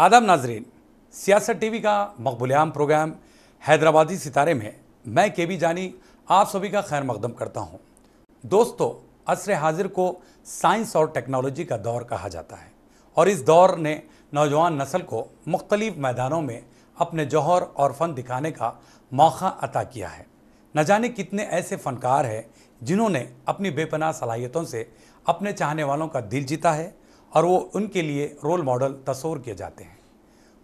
आदाब नाजरीन, सियासत टीवी का मकबूल-ए-आम प्रोग्राम हैदराबादी सितारे में मैं के बी जानी आप सभी का खैर मकदम करता हूँ। दोस्तों, असर हाजिर को साइंस और टेक्नोलॉजी का दौर कहा जाता है और इस दौर ने नौजवान नस्ल को मुख्तलिफ मैदानों में अपने जौहर और फ़न दिखाने का मौका अता किया है। न जाने कितने ऐसे फ़नकार हैं जिन्होंने अपनी बेपनाह सलाहियतों से अपने चाहने वालों का दिल जीता है और वो उनके लिए रोल मॉडल तस्वूर किए जाते हैं।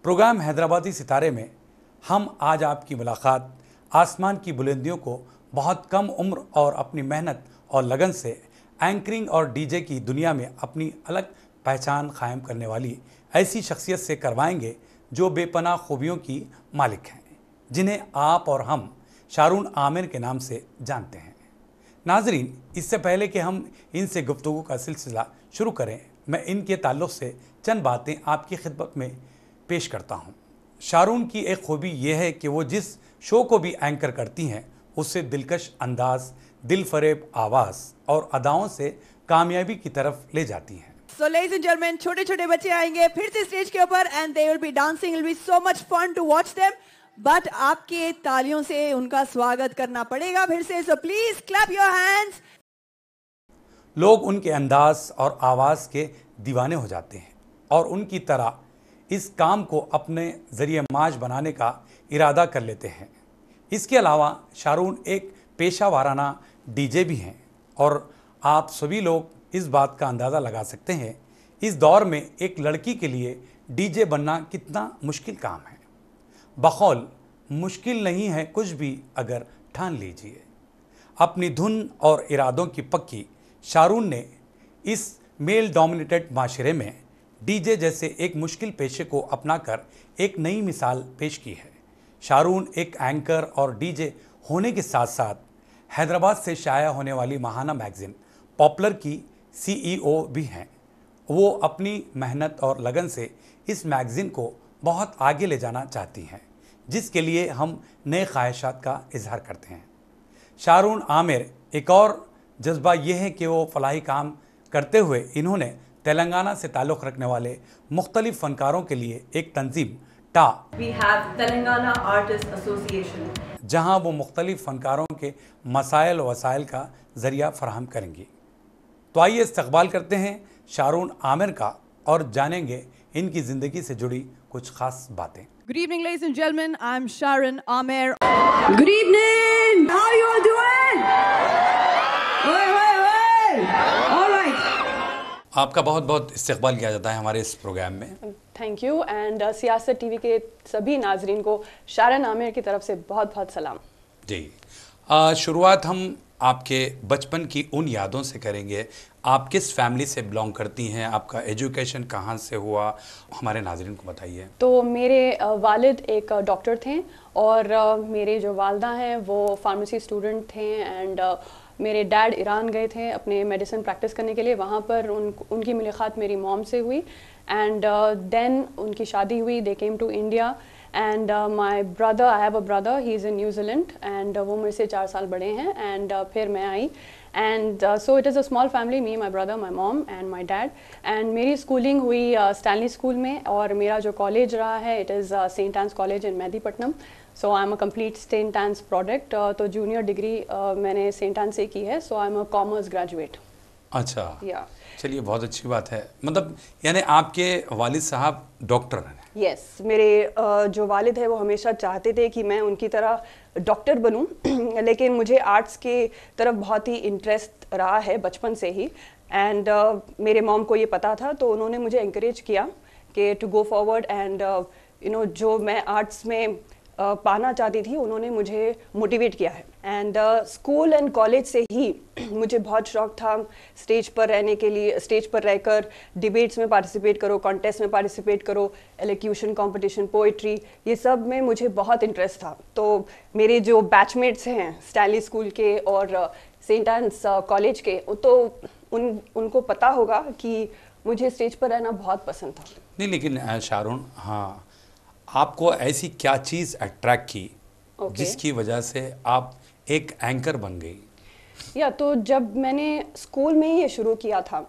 प्रोग्राम हैदराबादी सितारे में हम आज आपकी मुलाकात आसमान की बुलंदियों को बहुत कम उम्र और अपनी मेहनत और लगन से एंकरिंग और डीजे की दुनिया में अपनी अलग पहचान कायम करने वाली ऐसी शख्सियत से करवाएंगे जो बेपनाह खूबियों की मालिक हैं, जिन्हें आप और हम शारून आमिर के नाम से जानते हैं। नाजरीन, इससे पहले कि हम इनसे गुफ्तगू का सिलसिला शुरू करें, मैं इनके ताल्लुक़ से चंद बातें आपकी खिदमत में पेश करता हूँ। शारून की एक खूबी यह है कि वो जिस शो को भी एंकर करती हैं उससे दिलकश अंदाज, दिल फरेब आवाज़ और अदाओं से कामयाबी की तरफ ले जाती हैं। So ladies and gentlemen, छोटे छोटे बच्चे आएंगे फिर से स्टेज के ऊपर and they will be dancing. It will be so much fun to watch them. But आपके तालियों से उनका स्वागत करना पड़ेगा फिर से. So please clap your hands. लोग उनके अंदाज और आवाज़ के दीवाने हो जाते हैं और उनकी तरह इस काम को अपने ज़रिए माज बनाने का इरादा कर लेते हैं। इसके अलावा शारून एक पेशा वाराना डीजे भी हैं और आप सभी लोग इस बात का अंदाज़ा लगा सकते हैं इस दौर में एक लड़की के लिए डीजे बनना कितना मुश्किल काम है। बकौल मुश्किल नहीं है कुछ भी अगर ठान लीजिए। अपनी धुन और इरादों की पक्की शारून ने इस मेल डोमिनेटेड माशरे में डीजे जैसे एक मुश्किल पेशे को अपनाकर एक नई मिसाल पेश की है। शारून एक एंकर और डीजे होने के साथ साथ हैदराबाद से शाया होने वाली महाना मैगज़ीन पॉपुलर की सीईओ भी हैं। वो अपनी मेहनत और लगन से इस मैगज़ीन को बहुत आगे ले जाना चाहती हैं, जिसके लिए हम नए ख्वाहिशात का इजहार करते हैं। शारून आमिर एक और जज्बा यह है कि वो फलाही काम करते हुए इन्होंने तेलंगाना से ताल्लुक़ रखने वाले मुख्तलिफ फ़नकारों के लिए एक तंजीम We have Telangana Artists Association. जहां वो मुख्तलिफ फ़नकारों के मसाइल वसाइल का ज़रिया फराहम करेंगी। तो आइए इस्तक़बाल करते हैं शारून आमिर का और जानेंगे इनकी ज़िंदगी से जुड़ी कुछ ख़ास बातें। Good evening, ladies and gentlemen. I'm Sharon Amer. Good evening. How you all doing? All right. आपका बहुत बहुत इस्तक़बाल किया जाता है हमारे इस प्रोग्राम में। थैंक यू एंड सियासत टीवी के सभी नाजरीन को शारन आमिर की तरफ से बहुत बहुत सलाम। जी, शुरुआत हम आपके बचपन की उन यादों से करेंगे। आप किस फैमिली से बिलोंग करती हैं? आपका एजुकेशन कहाँ से हुआ? हमारे नाजरीन को बताइए। तो मेरे वालिद एक डॉक्टर थे और मेरे जो वालदा हैं वो फार्मेसी स्टूडेंट थे एंड मेरे डैड ईरान गए थे अपने मेडिसिन प्रैक्टिस करने के लिए। वहाँ पर उनकी मुलाकात मेरी मॉम से हुई एंड देन उनकी शादी हुई। They came to India and my brother, I have a brother, he is in New Zealand and वो मेरे से 4 साल बड़े हैं एंड फिर मैं I and so it is a small family, me, my brother, my mom and my dad. And मेरी schooling हुई स्टैनली स्कूल में और मेरा जो कॉलेज रहा है it is Saint Ann's college in Mehdipatnam. So I am a complete Saint Ann's product. तो junior degree मैंने सेंट एंस से की है। So I am a commerce graduate. अच्छा, या चलिए, बहुत अच्छी बात है। मतलब यानी आपके वालिद साहब डॉक्टर हैं? यस, मेरे जो वालिद है वो हमेशा चाहते थे कि मैं उनकी तरह डॉक्टर बनूं लेकिन मुझे आर्ट्स के तरफ बहुत ही इंटरेस्ट रहा है बचपन से ही एंड मेरे मॉम को ये पता था तो उन्होंने मुझे encourage किया कि टू गो फॉरवर्ड एंड जो मैं आर्ट्स में पाना चाहती थी उन्होंने मुझे मोटिवेट किया है। एंड स्कूल एंड कॉलेज से ही मुझे बहुत शौक था स्टेज पर रहने के लिए, स्टेज पर रहकर डिबेट्स में पार्टिसिपेट करो, कॉन्टेस्ट में पार्टिसिपेट करो, एलोक्यूशन कंपटीशन, पोइट्री, ये सब में मुझे बहुत इंटरेस्ट था। तो मेरे जो बैचमेट्स हैं स्टैनली स्कूल के और सेंट एंस कॉलेज के, तो उनको पता होगा कि मुझे स्टेज पर रहना बहुत पसंद था। नहीं, लेकिन शारून, हाँ, आपको ऐसी क्या चीज़ अट्रैक्ट की जिसकी वजह से आप एक एंकर बन गई? तो जब मैंने स्कूल में ये शुरू किया था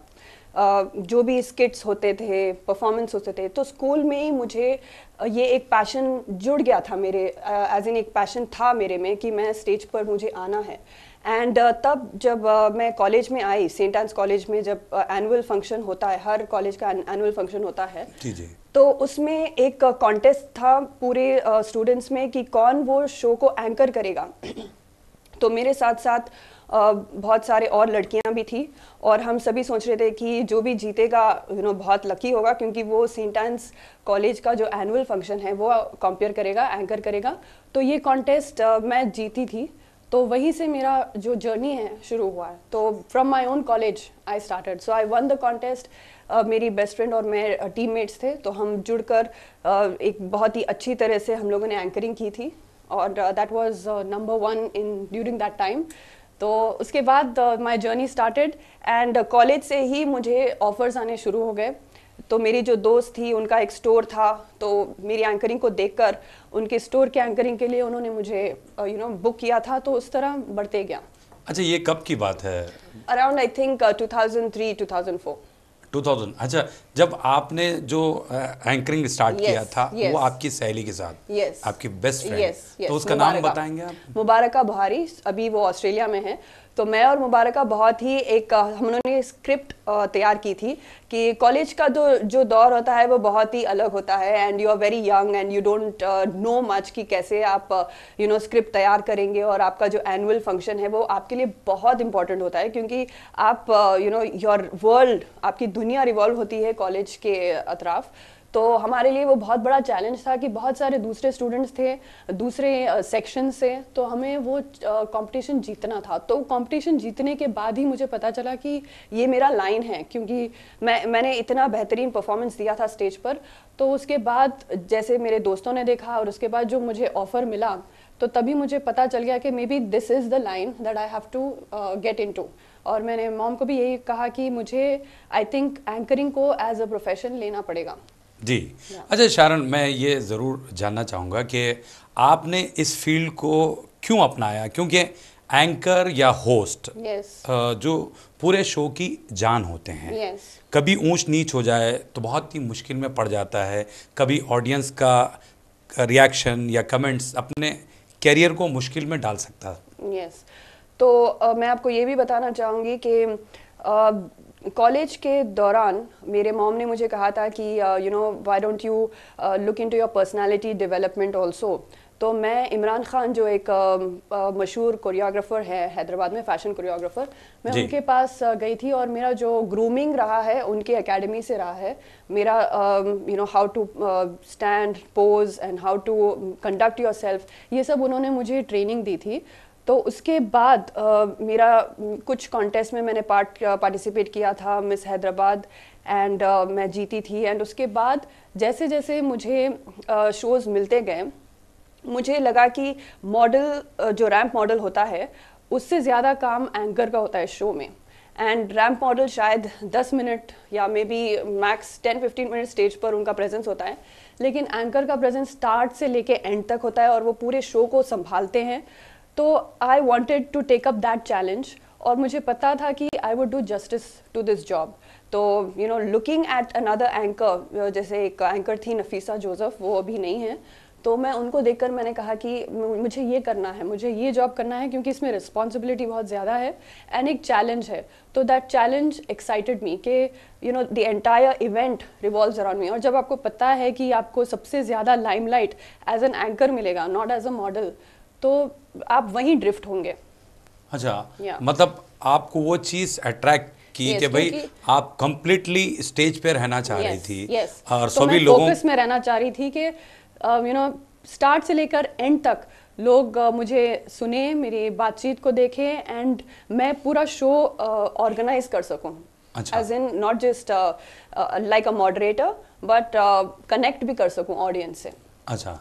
जो भी स्किट्स होते थे, परफॉर्मेंस होते थे, तो स्कूल में ही मुझे ये एक पैशन जुड़ गया था मेरे, एज इन एक पैशन था मेरे में कि मैं स्टेज पर मुझे आना है। एंड तब जब मैं कॉलेज में आई, सेंट एंस कॉलेज में जब एनुअल फंक्शन होता है, हर कॉलेज का एनुअल फंक्शन होता है, जी जी, तो उसमें एक कॉन्टेस्ट था पूरे स्टूडेंट्स में कि कौन वो शो को एंकर करेगा। तो मेरे साथ साथ बहुत सारे और लड़कियां भी थी और हम सभी सोच रहे थे कि जो भी जीतेगा बहुत लकी होगा, क्योंकि वो सेंट एंस कॉलेज का जो एनुअल फंक्शन है वो कंपेयर करेगा, एंकर करेगा। तो ये कॉन्टेस्ट मैं जीती थी, तो वहीं से मेरा जो जर्नी है शुरू हुआ है। तो from my own college I started, so I one the contest. मेरी बेस्ट फ्रेंड और मैं टीममेट्स थे, तो हम जुड़कर एक बहुत ही अच्छी तरह से हम लोगों ने एंकरिंग की थी और that was number 1 in during that time. तो उसके बाद my journey started and college से ही मुझे ऑफर्स आने शुरू हो गए। तो मेरी जो दोस्त थी उनका एक स्टोर था, तो मेरी एंकरिंग को देखकर उनके स्टोर के एंकरिंग के लिए उन्होंने मुझे बुक किया था, तो उस तरह बढ़ते गया। अच्छा, ये कब की बात है? Around I think 2003-2004। 2000। अच्छा, जब आपने जो एंकरिंग स्टार्ट किया था वो आपकी सहेली के साथ, आपकी बेस्ट फ्रेंड, तो उसका नाम बताएंगे आप? मुबारका बुहारी, अभी वो ऑस्ट्रेलिया में है। तो मैं और मुबारका बहुत ही एक हम लोगों ने स्क्रिप्ट तैयार की थी कि कॉलेज का जो दौर होता है वो बहुत ही अलग होता है and you are very young and you don't know much कि कैसे आप स्क्रिप्ट तैयार करेंगे। और आपका जो एनुअल फंक्शन है वो आपके लिए बहुत इंपॉर्टेंट होता है, क्योंकि आप योर वर्ल्ड, आपकी दुनिया रिवॉल्व होती है कॉलेज के अतराफ। तो हमारे लिए वो बहुत बड़ा चैलेंज था कि बहुत सारे दूसरे स्टूडेंट्स थे दूसरे सेक्शन से, तो हमें वो कंपटीशन जीतना था। तो कंपटीशन जीतने के बाद ही मुझे पता चला कि ये मेरा लाइन है, क्योंकि मैंने इतना बेहतरीन परफॉर्मेंस दिया था स्टेज पर। तो उसके बाद जैसे मेरे दोस्तों ने देखा और उसके बाद जो मुझे ऑफ़र मिला, तो तभी मुझे पता चल गया कि maybe this is the line that I have to get into. और मैंने मॉम को भी यही कहा कि मुझे आई थिंक एंकरिंग को एज अ प्रोफेशन लेना पड़ेगा। जी। अच्छा शारन, मैं ये ज़रूर जानना चाहूँगा कि आपने इस फील्ड को क्यों अपनाया, क्योंकि एंकर या होस्ट जो पूरे शो की जान होते हैं, कभी ऊंच नीच हो जाए तो बहुत ही मुश्किल में पड़ जाता है, कभी ऑडियंस का रिएक्शन या कमेंट्स अपने कैरियर को मुश्किल में डाल सकता है। तो मैं आपको ये भी बताना चाहूँगी कि कॉलेज के दौरान मेरे मॉम ने मुझे कहा था कि why don't you look into your personality development also. तो मैं इमरान खान जो एक मशहूर कोरियोग्राफर है हैदराबाद में, फैशन कोरियोग्राफर, मैं उनके पास गई थी और मेरा जो ग्रूमिंग रहा है उनके एकेडमी से रहा है। मेरा how to stand, pose and how to conduct yourself, ये सब उन्होंने मुझे ट्रेनिंग दी थी। तो उसके बाद मेरा कुछ कॉन्टेस्ट में मैंने पार्टिसिपेट किया था, मिस हैदराबाद, एंड मैं जीती थी। एंड उसके बाद जैसे जैसे मुझे शोज़ मिलते गए, मुझे लगा कि मॉडल, जो रैंप मॉडल होता है, उससे ज़्यादा काम एंकर का होता है शो में। एंड रैंप मॉडल शायद 10 मिनट या may be max 10-15 minute stage पर उनका प्रेजेंस होता है, लेकिन एंकर का प्रेजेंस स्टार्ट से लेके एंड तक होता है और वो पूरे शो को संभालते हैं। तो I wanted to take up that challenge और मुझे पता था कि I would do justice to this job. तो लुकिंग एट अनदर एंकर, जैसे एक एंकर थी नफीसा जोसेफ, वो अभी नहीं है, तो मैं उनको देखकर मैंने कहा कि मुझे ये करना है, मुझे ये जॉब करना है, क्योंकि इसमें रिस्पॉन्सिबिलिटी बहुत ज़्यादा है एंड एक चैलेंज है। तो दैट चैलेंज एक्साइटेड मी कि the entire event revolves around me. और जब आपको पता है कि आपको सबसे ज़्यादा लाइमलाइट एज एन एंकर मिलेगा, नॉट एज अ मॉडल, तो आप वहीं ड्रिफ्ट होंगे। अच्छा, मतलब आपको वो चीज़ अट्रैक्ट की कि भाई आप कंप्लीटली स्टेज पे रहना चाह रही थी और तो सभी लोगों फोकस में रहना चाह रही थी कि स्टार्ट से लेकर एंड तक लोग मुझे सुने, मेरी बातचीत को देखें एंड मैं पूरा शो ऑर्गेनाइज कर सकूं। अच्छा। As in not just like a moderator, but connect भी कर सकूं ऑडियंस से। अच्छा।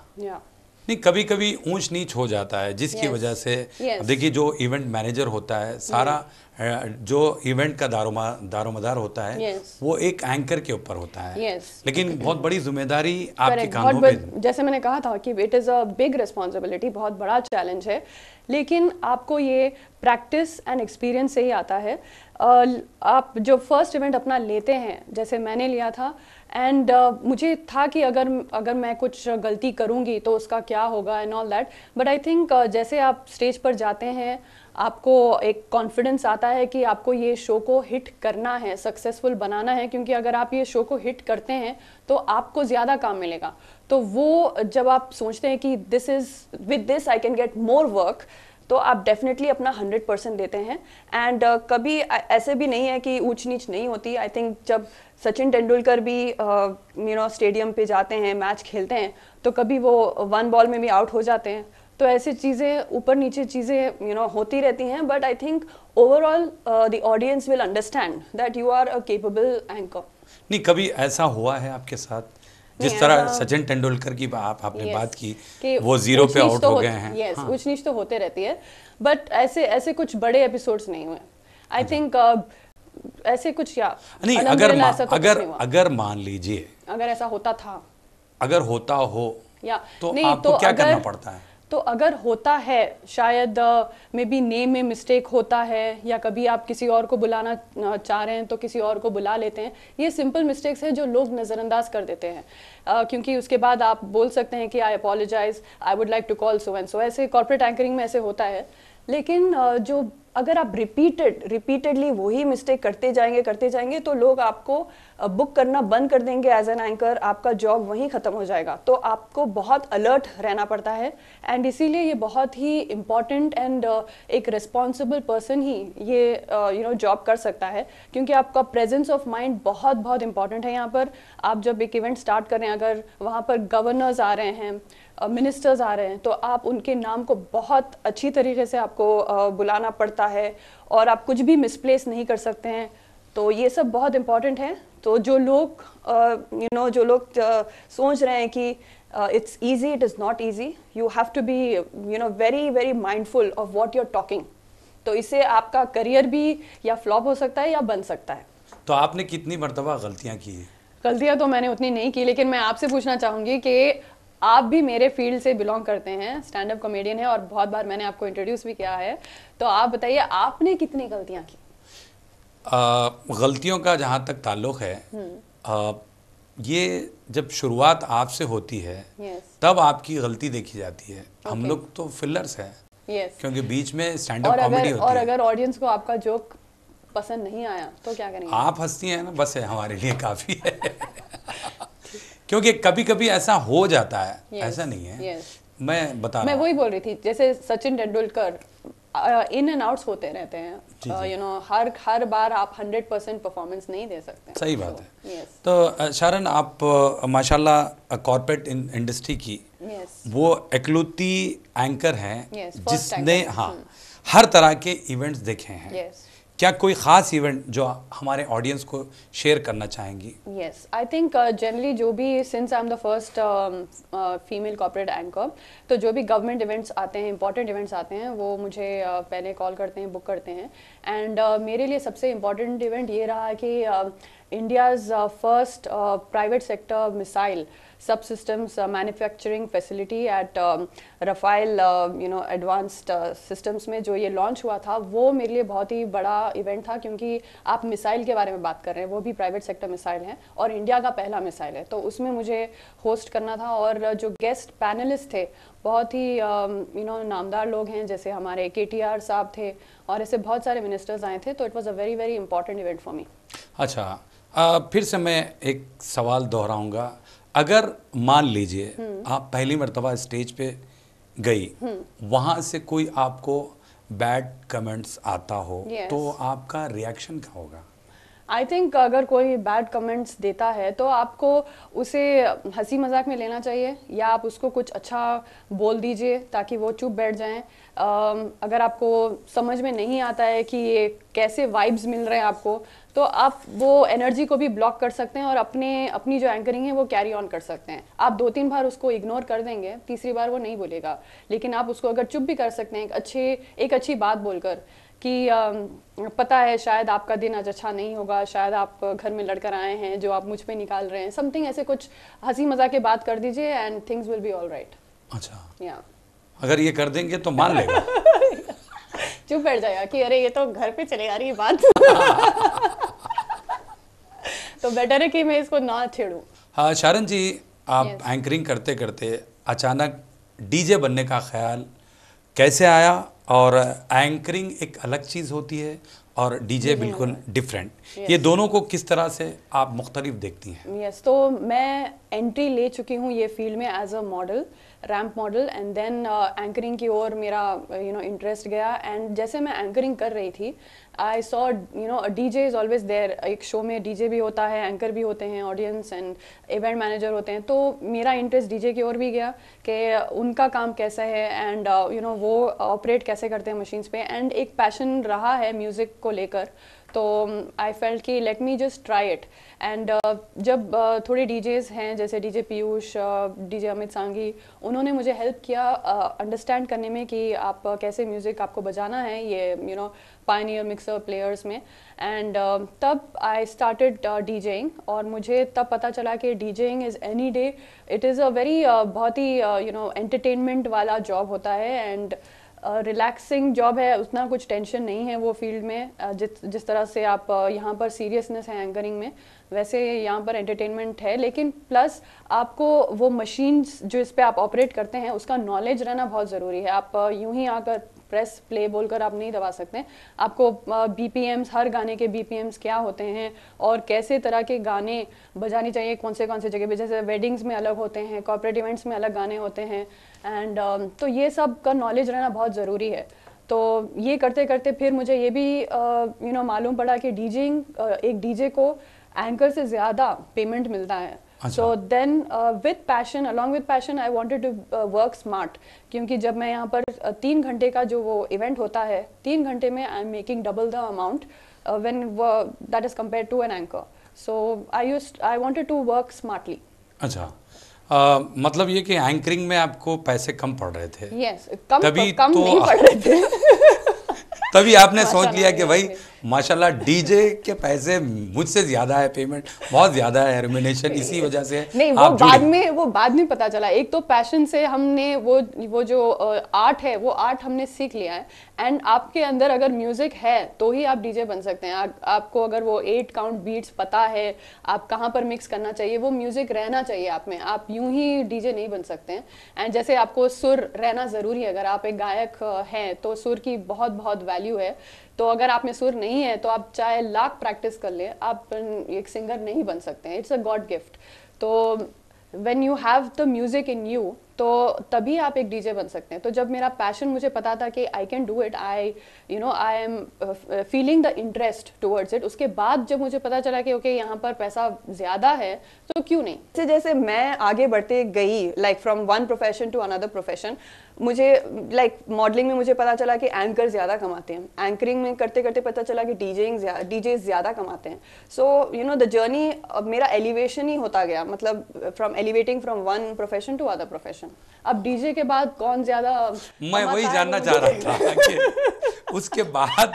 नहीं, कभी कभी ऊंच नीच हो जाता है जिसकी वजह से देखिए जो इवेंट मैनेजर होता है सारा जो इवेंट का दारोमदार होता है वो एक एंकर के ऊपर होता है, लेकिन बहुत बड़ी जिम्मेदारी आपके कांधों पे। जैसे मैंने कहा था कि it is a big responsibility, बहुत बड़ा चैलेंज है, लेकिन आपको ये प्रैक्टिस एंड एक्सपीरियंस से ही आता है। आप जो फर्स्ट इवेंट अपना लेते हैं जैसे मैंने लिया था, एंड मुझे था कि अगर मैं कुछ गलती करूंगी तो उसका क्या होगा and all that, but I think जैसे आप स्टेज पर जाते हैं आपको एक कॉन्फिडेंस आता है कि आपको ये शो को हिट करना है, सक्सेसफुल बनाना है, क्योंकि अगर आप ये शो को हिट करते हैं तो आपको ज़्यादा काम मिलेगा। तो वो जब आप सोचते हैं कि with this I can get more work, तो आप डेफिनेटली अपना 100% देते हैं। एंड कभी ऐसे भी नहीं है कि ऊंच नीच नहीं होती। आई थिंक जब सचिन तेंदुलकर भी स्टेडियम पे जाते हैं, मैच खेलते हैं, तो कभी वो 1 बॉल में भी आउट हो जाते हैं। तो ऐसी चीज़ें ऊपर नीचे चीज़ें होती रहती हैं, but I think overall the audience will understand that you are a capable anchor. नहीं, कभी ऐसा हुआ है आपके साथ जिस तरह सचिन तेंदुलकर की आपने बात की वो 0 पे आउट हो गए हैं? यस, ऊंच नीच तो होते रहती है, बट ऐसे कुछ बड़े एपिसोड्स नहीं हुए। आई थिंक ऐसे कुछ या नहीं, अगर मान लीजिए अगर ऐसा होता था, अगर होता हो या तो आपको क्या करना पड़ता है? तो अगर होता है, शायद मे बी नेम में मिस्टेक होता है, या कभी आप किसी और को बुलाना चाह रहे हैं तो किसी और को बुला लेते हैं। ये सिंपल मिस्टेक्स है जो लोग नज़रअंदाज कर देते हैं, क्योंकि उसके बाद आप बोल सकते हैं कि I apologise, I would like to call so and so. ऐसे कॉर्पोरेट एंकरिंग में ऐसे होता है, लेकिन जो अगर आप रिपीटेडली वही मिस्टेक करते जाएंगे तो लोग आपको बुक करना बंद कर देंगे एज एन एंकर, आपका जॉब वहीं ख़त्म हो जाएगा। तो आपको बहुत अलर्ट रहना पड़ता है, एंड इसीलिए ये बहुत ही इम्पॉर्टेंट एंड एक रिस्पॉन्सिबल पर्सन ही ये जॉब कर सकता है, क्योंकि आपका प्रेजेंस ऑफ माइंड बहुत बहुत इंपॉर्टेंट है यहाँ पर। आप जब एक इवेंट स्टार्ट कर रहे हैं, अगर वहाँ पर गवर्नर्स आ रहे हैं, मिनिस्टर्स आ रहे हैं, तो आप उनके नाम को बहुत अच्छी तरीके से आपको बुलाना पड़ता है, और आप कुछ भी मिसप्लेस नहीं कर सकते हैं। तो ये सब बहुत इम्पॉर्टेंट है। तो जो लोग सोच रहे हैं कि it's easy, it is not easy, you have to be very very mindful of what you are talking. तो इससे आपका करियर भी या फ्लॉप हो सकता है या बन सकता है। तो आपने कितनी मरतबा गलतियाँ की हैं? गलतियाँ तो मैंने उतनी नहीं की, लेकिन मैं आपसे पूछना चाहूँगी कि आप भी मेरे फील्ड से बिलोंग करते हैं, स्टैंड अप कॉमेडियन है, और बहुत बार मैंने आपको इंट्रोड्यूस भी किया है, तो आप बताइए आपने कितनी गलतियां की? गलतियों का जहाँ तक ताल्लुक है, ये जब शुरुआत आपसे होती है तब आपकी गलती देखी जाती है। हम लोग तो फिलर्स हैं, क्योंकि बीच में स्टैंड अप कॉमेडी होती है। और अगर ऑडियंस को आपका जोक पसंद नहीं आया तो क्या करेंगे? आप हंसती हैं ना, बस है हमारे लिए काफ़ी है। क्योंकि कभी कभी ऐसा हो जाता है, ऐसा नहीं है। मैं वही बोल रही थी, जैसे Sachin Tendulkar in and outs होते रहते हैं, हर बार आप 100% परफॉर्मेंस नहीं दे सकते। सही बात है। तो शारन, आप माशाल्लाह कॉर्पोरेट इंडस्ट्री की वो इकलौती एंकर हैं जिसने हर तरह के इवेंट्स देखे हैं। क्या कोई ख़ास इवेंट जो हमारे ऑडियंस को शेयर करना चाहेंगी? यस, आई थिंक जनरली जो भी, since I am the first female corporate anchor, तो जो भी गवर्नमेंट इवेंट्स आते हैं, इंपॉर्टेंट इवेंट्स आते हैं, वो मुझे पहले कॉल करते हैं, बुक करते हैं। एंड मेरे लिए सबसे इम्पॉर्टेंट इवेंट ये रहा कि India's first private sector missile subsystems manufacturing facility at Rafael advanced systems में जो ये लॉन्च हुआ था, वो मेरे लिए बहुत ही बड़ा इवेंट था, क्योंकि आप मिसाइल के बारे में बात कर रहे हैं, वो भी प्राइवेट सेक्टर मिसाइल है और इंडिया का पहला मिसाइल है। तो उसमें मुझे होस्ट करना था, और जो गेस्ट पैनलिस्ट थे बहुत ही नामदार लोग हैं, जैसे हमारे KTR साहब थे, और ऐसे बहुत सारे मिनिस्टर्स आए थे। तो it was a very very important event for me. अच्छा, फिर से मैं एक सवाल दोहराऊंगा। अगर मान लीजिए आप पहली मर्तबा स्टेज पे गई, वहाँ से कोई आपको बैड कमेंट्स आता हो, तो आपका रिएक्शन क्या होगा? आई थिंक अगर कोई बैड कमेंट्स देता है तो आपको उसे हंसी मजाक में लेना चाहिए, या आप उसको कुछ अच्छा बोल दीजिए ताकि वो चुप बैठ जाएं। अगर आपको समझ में नहीं आता है कि ये कैसे वाइब्स मिल रहे हैं आपको, तो आप वो एनर्जी को भी ब्लॉक कर सकते हैं और अपनी जो एंकरिंग है वो कैरी ऑन कर सकते हैं। आप 2-3 बार उसको इग्नोर कर देंगे, तीसरी बार वो नहीं बोलेगा, लेकिन आप उसको अगर चुप भी कर सकते हैं एक अच्छी बात बोलकर कि पता है शायद आपका दिन आज अच्छा नहीं होगा, शायद आप घर में लड़कर आए हैं जो आप मुझ पे निकाल रहे हैं, समथिंग ऐसे कुछ हंसी मजाक के बात कर दीजिए and things will be all right. अच्छा, या अगर ये कर देंगे तो मान लेगा। चुप बैठ जाएगा कि अरे ये तो घर पे चले आ रही है बात। तो बेटर है कि मैं इसको ना छेड़ूं। हाँ शारन जी, आप एंकरिंग करते करते अचानक डीजे बनने का ख्याल कैसे आया? और एंकरिंग एक अलग चीज़ होती है और डीजे बिल्कुल डिफरेंट, ये दोनों को किस तरह से आप मुख्तलिफ देखती हैं? यस, तो मैं एंट्री ले चुकी हूँ ये फील्ड में as a model, ramp model, and then anchoring की ओर मेरा इंटरेस्ट गया। एंड जैसे मैं एंकरिंग कर रही थी, I saw DJ is always there. एक शो में डीजे भी होता है, एंकर भी होते हैं, ऑडियंस एंड इवेंट मैनेजर होते हैं। तो मेरा इंटरेस्ट डीजे की ओर भी गया कि उनका काम कैसा है एंड वो ऑपरेट कैसे करते हैं मशीन्स पे, एंड एक पैशन रहा है म्यूज़िक को लेकर। तो आई फेल्ट कि let me just try it. And जब थोड़े डीजेस हैं जैसे डीजे पीयूष, डीजे अमित सांघी, उन्होंने मुझे हेल्प किया अंडरस्टैंड करने में कि आप कैसे म्यूज़िक आपको बजाना है ये पायनियर मिक्सर प्लेयर्स में। एंड तब आई स्टार्टेड डीजेइंग, और मुझे तब पता चला कि DJing is any day, it is a very बहुत ही एंटरटेनमेंट वाला जॉब होता है एंड रिलैक्सिंग जॉब है। उतना कुछ टेंशन नहीं है वो फील्ड में, जिस तरह से आप यहाँ पर सीरियसनेस है एंकरिंग में, वैसे यहाँ पर एंटरटेनमेंट है। लेकिन प्लस आपको वो मशीन्स जो इस पे आप ऑपरेट करते हैं उसका नॉलेज रहना बहुत ज़रूरी है। आप यूं ही आकर प्रेस प्ले बोलकर आप नहीं दबा सकते। आपको बीपीएम्स, हर गाने के बीपीएम्स क्या होते हैं और कैसे तरह के गाने बजानी चाहिए कौन से जगह पे, जैसे वेडिंग्स में अलग होते हैं, कॉर्पोरेट इवेंट्स में अलग गाने होते हैं, एंड तो ये सब का नॉलेज रहना बहुत ज़रूरी है। तो ये करते करते फिर मुझे ये भी मालूम पड़ा कि डीजिंग, एक डीजे को एंकर से ज़्यादा पेमेंट मिलता है। So then with passion, along with passion, I wanted to work smart, क्योंकि जब मैं यहाँ पर 3 घंटे का जो वो इवेंट होता है, 3 घंटे में I am making double the amount when that is compared to an anchor. So I wanted to work smartly. अच्छा, मतलब ये कि एंकरिंग में आपको पैसे कम पड़ रहे थे? Yes, कम नहीं पड़ रहे थे। तभी आपने सोच लिया कि भाई माशाल्लाह डीजे के पैसे मुझसे ज्यादा है, पेमेंट बहुत ज्यादा है, रेम्युनरेशन, इसी वजह से नहीं, वो बाद में पता चला। एक तो पैशन से हमने वो जो आर्ट है वो आर्ट हमने सीख लिया है, एंड आपके अंदर अगर म्यूजिक है तो ही आप डीजे बन सकते हैं। आपको अगर वो 8 काउंट बीट्स पता है, आप कहाँ पर मिक्स करना चाहिए, वो म्यूजिक रहना चाहिए आप में, आप यूं ही डीजे नहीं बन सकते हैं। एंड जैसे आपको सुर रहना ज़रूरी है, अगर आप एक गायक हैं तो सुर की बहुत बहुत वैल्यू है। तो अगर आप में सुर नहीं है तो आप चाहे लाख प्रैक्टिस कर ले, आप एक सिंगर नहीं बन सकते हैं। It's a god gift. तो when you have the music in you, तो तभी आप एक डीजे बन सकते हैं। तो जब मेरा पैशन मुझे पता था कि I can do it, I am feeling the interest towards it, उसके बाद जब मुझे पता चला कि ओके यहाँ पर पैसा ज़्यादा है तो क्यों नहीं। जैसे मैं आगे बढ़ते गई, like from one profession to another profession, मुझे लाइक मॉडलिंग में मुझे पता चला कि एंकर ज़्यादा कमाते हैं, एंकरिंग में करते करते पता चला कि डीजे ज़्यादा कमाते हैं। सो द जर्नी मेरा एलिवेशन ही होता गया, मतलब from elevating from one profession to other profession. अब डीजे के बाद कौन ज़्यादा, मैं वही जानना चाह रहा था कि उसके बाद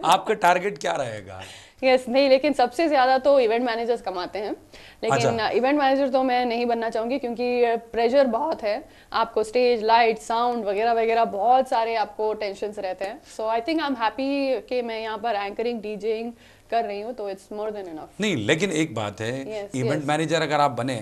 आपका टारगेट क्या रहेगा? यस, नहीं, लेकिन सबसे ज़्यादा तो इवेंट मैनेजर्स कमाते हैं, लेकिन इवेंट मैनेजर तो मैं नहीं बनना चाहूँगी क्योंकि प्रेशर बहुत है। आपको स्टेज, लाइट, साउंड वगैरह वगैरह बहुत सारे आपको टेंशन्स रहते हैं। So I think I am happy कि मैं यहाँ पर एंकरिंग, डीजेइंग कर रही हूँ, तो इट्स मोर देन इनफ। नहीं, लेकिन एक बात है, इवेंट मैनेजर अगर आप बने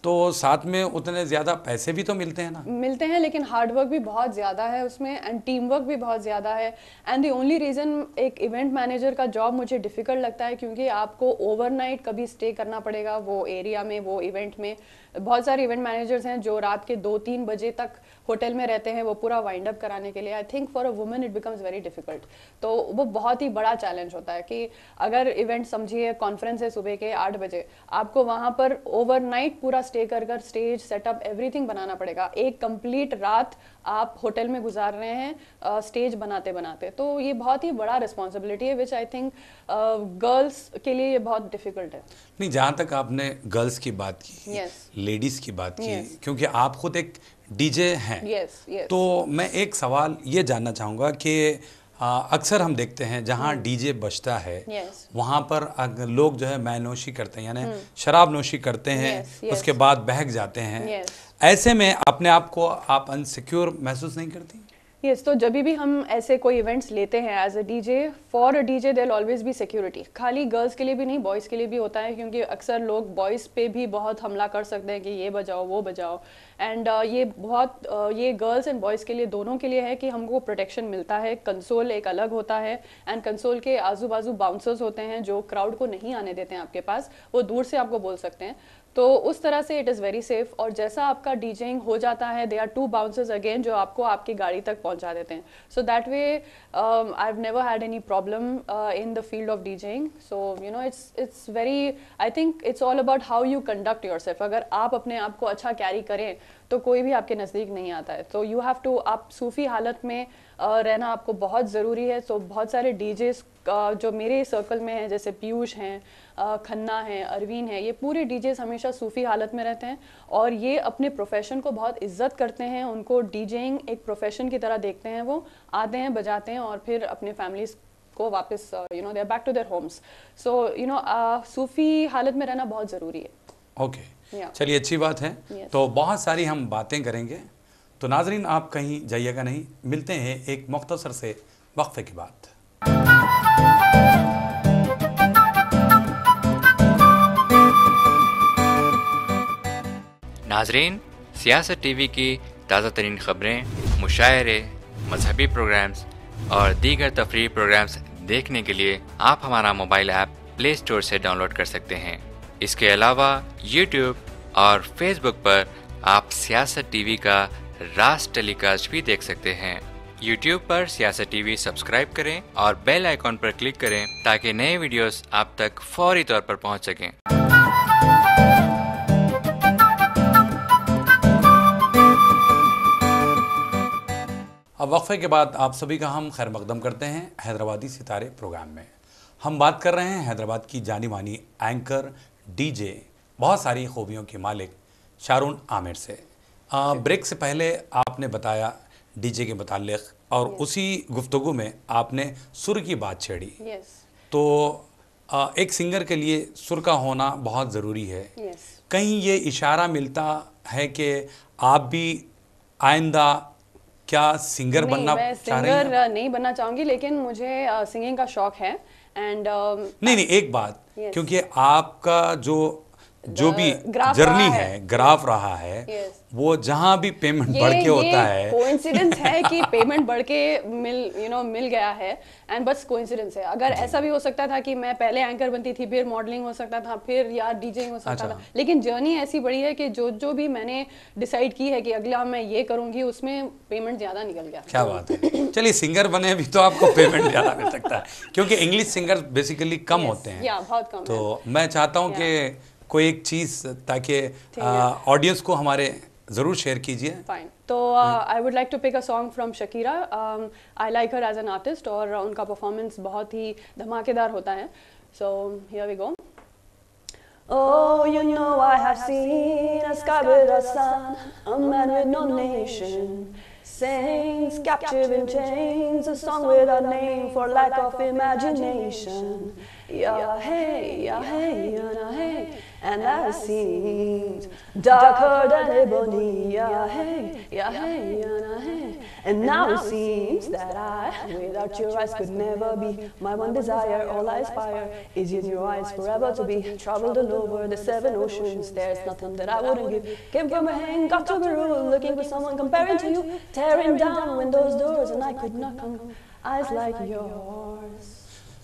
तो साथ में उतने ज़्यादा पैसे भी तो मिलते हैं ना? मिलते हैं, लेकिन हार्ड वर्क भी बहुत ज़्यादा है उसमें, एंड टीम वर्क भी बहुत ज़्यादा है। एंड द ओनली रीज़न एक इवेंट मैनेजर का जॉब मुझे डिफ़िकल्ट लगता है क्योंकि आपको ओवरनाइट कभी स्टे करना पड़ेगा वो एरिया में, वो इवेंट में। बहुत सारे इवेंट मैनेजर्स हैं जो रात के 2-3 बजे तक होटल में रहते हैं वो पूरा वाइंड अप कराने के लिए। I think for a woman it becomes very difficult. तो वो बहुत ही बड़ा चैलेंज होता है कि अगर इवेंट समझिए कॉन्फ्रेंस है सुबह के 8 बजे, आपको वहाँ पर ओवरनाइट पूरा स्टे कर स्टेज सेटअप एवरीथिंग बनाना पड़ेगा। एक कंप्लीट रात आप होटल में गुजार रहे हैं स्टेज बनाते बनाते, तो ये बहुत ही बड़ा रिस्पॉन्सिबिलिटी है विच आई थिंक गर्ल्स के लिए ये बहुत डिफिकल्ट है। नहीं, जहाँ तक आपने गर्ल्स की बात की, Yes. लेडीज की बात की, Yes. क्योंकि आप खुद एक डीजे हैं, yes. तो मैं एक सवाल ये जानना चाहूँगा कि अक्सर हम देखते हैं जहाँ डीजे बजता है Yes. वहाँ पर लोग जो है मैनोशी करते हैं, यानी शराब नोशी करते हैं, Yes. उसके बाद बहक जाते हैं। Yes. ऐसे में अपने आप को आप अनसिक्योर महसूस नहीं करती? यस, तो जब भी हम ऐसे कोई इवेंट्स लेते हैं as a DJ, for a DJ there always be security. खाली गर्ल्स के लिए भी नहीं, बॉयज़ के लिए भी होता है, क्योंकि अक्सर लोग बॉयज़ पे भी बहुत हमला कर सकते हैं कि ये बजाओ वो बजाओ। एंड ये गर्ल्स एंड बॉयज़ के लिए दोनों के लिए है कि हमको प्रोटेक्शन मिलता है। कंसोल एक अलग होता है एंड कंसोल के आजू बाजू बाउंसर्स होते हैं जो क्राउड को नहीं आने देते हैं आपके पास, वो दूर से आपको बोल सकते हैं। तो उस तरह से इट इज़ वेरी सेफ। और जैसा आपका डीजेइंग हो जाता है, दे आर 2 बाउंसर्स अगेन जो आपको आपकी गाड़ी तक पहुंचा देते हैं। So that way I have never had any problem in the field of DJing. So you know it's very, I think it's all about how you conduct yourself. अगर आप अपने आप को अच्छा कैरी करें तो कोई भी आपके नज़दीक नहीं आता है। तो यू हैव टू, आप सूफी हालत में रहना आपको बहुत ज़रूरी है। तो बहुत सारे डीजेस जो मेरे सर्कल में हैं, जैसे पीयूष हैं, खन्ना है, अरवीन है, ये पूरे डीजेस हमेशा सूफी हालत में रहते हैं और ये अपने प्रोफेशन को बहुत इज्जत करते हैं। उनको डीजेइंग एक प्रोफेशन की तरह देखते हैं। वो आते हैं, बजाते हैं और फिर अपने फैमिलीज को वापस they are back to their homes. So सूफी हालत में रहना बहुत ज़रूरी है। ओके, चलिए, अच्छी बात है। तो बहुत सारी हम बातें करेंगे, तो नाजरीन आप कहीं जाइएगा नहीं, मिलते हैं एक मुख्तसर से वक्फे के बाद। नाजरीन, सियासत टीवी की ताज़ा तरीन खबरें, मुशायरे, मजहबी प्रोग्राम्स और दीगर तफरीही प्रोग्राम्स देखने के लिए आप हमारा मोबाइल ऐप प्ले स्टोर से डाउनलोड कर सकते हैं। इसके अलावा यूट्यूब और फेसबुक पर आप सियासत टीवी का राज टेलीकास्ट भी देख सकते हैं। यूट्यूब पर सियासत टीवी सब्सक्राइब करें और बेल आइकॉन पर क्लिक करें ताकि नए वीडियोस आप तक फौरी तौर पर पहुंच सकें। अब वक्फे के बाद आप सभी का हम खैर मकदम करते हैं हैदराबादी सितारे प्रोग्राम में। हम बात कर रहे हैं हैदराबाद की जानी मानी एंकर, डीजे, बहुत सारी खूबियों के मालिक शारून आमिर से। ब्रेक से पहले आपने बताया डीजे के मुताल्लिक और उसी गुफ्तगू में आपने सुर की बात छेड़ी। तो एक सिंगर के लिए सुर का होना बहुत ज़रूरी है। कहीं ये इशारा मिलता है कि आप भी आइंदा क्या सिंगर बनना चाह रही हैं? सिंगर नहीं बनना चाहूँगी, लेकिन मुझे सिंगिंग का शौक है। एंड नहीं, एक बात, क्योंकि आपका जो भी जर्नी है, ग्राफ रहा है, वो जहाँ भी पेमेंट बढ़ के होता है, कोइंसिडेंस है कि पेमेंट बढ़ के मिल गया है एंड बस कोइंसिडेंस है। अगर ऐसा भी हो सकता था कि मैं पहले एंकर बनती थी, फिर मॉडलिंग हो सकता था, फिर यार डीजेइंग हो सकता था, लेकिन जर्नी ऐसी बड़ी है कि जो भी मैंने डिसाइड की है कि अगला मैं ये करूंगी, उसमें पेमेंट ज्यादा निकल गया। क्या बात है। चलिए, सिंगर बने भी तो आपको पेमेंट ज्यादा मिल सकता है, क्योंकि इंग्लिश सिंगर बेसिकली कम होते हैं। बहुत कम। तो मैं चाहता हूँ कि कोई एक चीज़, ताकि ऑडियंस को हमारे ज़रूर शेयर कीजिए। फाइन। तो I would like to pick a song from Shakira. I like her as an artist और उनका परफॉर्मेंस बहुत ही धमाकेदार होता है। So here we go. Oh, you know I have seen a sky with a sun, a man with no nation, sings captive in chains, a song without name for lack of imagination. Yeah, hey, yeah, hey, and that seems darker than ebony. Yeah, hey, yeah, hey, and now it seems that I, without your eyes, could never be. My one desire, all I aspire, is in your eyes forever to be. Traveled all over the 7 oceans, there's nothing that I wouldn't give. Came from a hang, got to Peru, looking for someone comparing to you, tearing down windows, doors, and I could not come. Eyes like yours.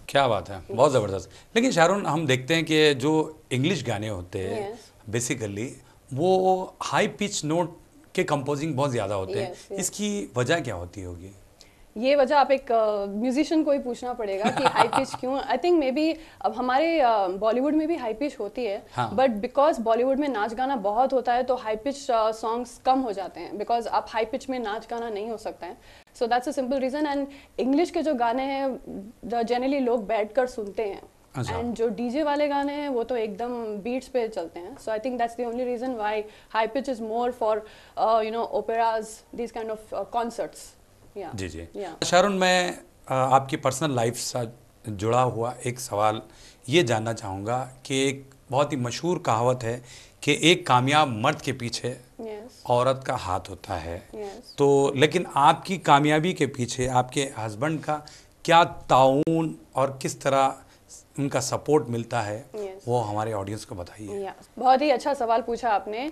क्या बात है, बहुत ज़बरदस्त। लेकिन Sharone, हम देखते हैं कि जो इंग्लिश गाने होते हैं बेसिकली वो हाई पिच नोट के कंपोजिंग बहुत ज़्यादा होते हैं। Yes, yes. इसकी वजह क्या होती होगी? ये वजह आप एक म्यूजिशियन को ही पूछना पड़ेगा कि हाई पिच क्यों। आई थिंक मे बी अब हमारे बॉलीवुड में भी हाई पिच होती है, हाँ। बट बिकॉज बॉलीवुड में नाच गाना बहुत होता है तो हाई पिच सॉन्ग्स कम हो जाते हैं, बिकॉज आप हाई पिच में नाच गाना नहीं हो सकता है। So that's a simple reason. And English के जो गाने हैं जनरली लोग बैठकर सुनते हैं, अच्छा। एंड जो डीजे वाले गाने हैं वो तो एकदम बीट्स पे चलते हैं। So I think that's the only reason why high pitch is more for operas, this kind of concerts. जी जी। Yeah. शारून, मैं आपकी पर्सनल लाइफ से जुड़ा हुआ एक सवाल ये जानना चाहूँगा कि एक बहुत ही मशहूर कहावत है कि एक कामयाब मर्द के पीछे Yes. औरत का हाथ होता है। Yes. तो लेकिन आपकी कामयाबी के पीछे आपके हस्बैंड का क्या ताउन और किस तरह उनका सपोर्ट मिलता है, Yes. वो हमारे ऑडियंस को बताइए। बहुत ही अच्छा सवाल पूछा आपने।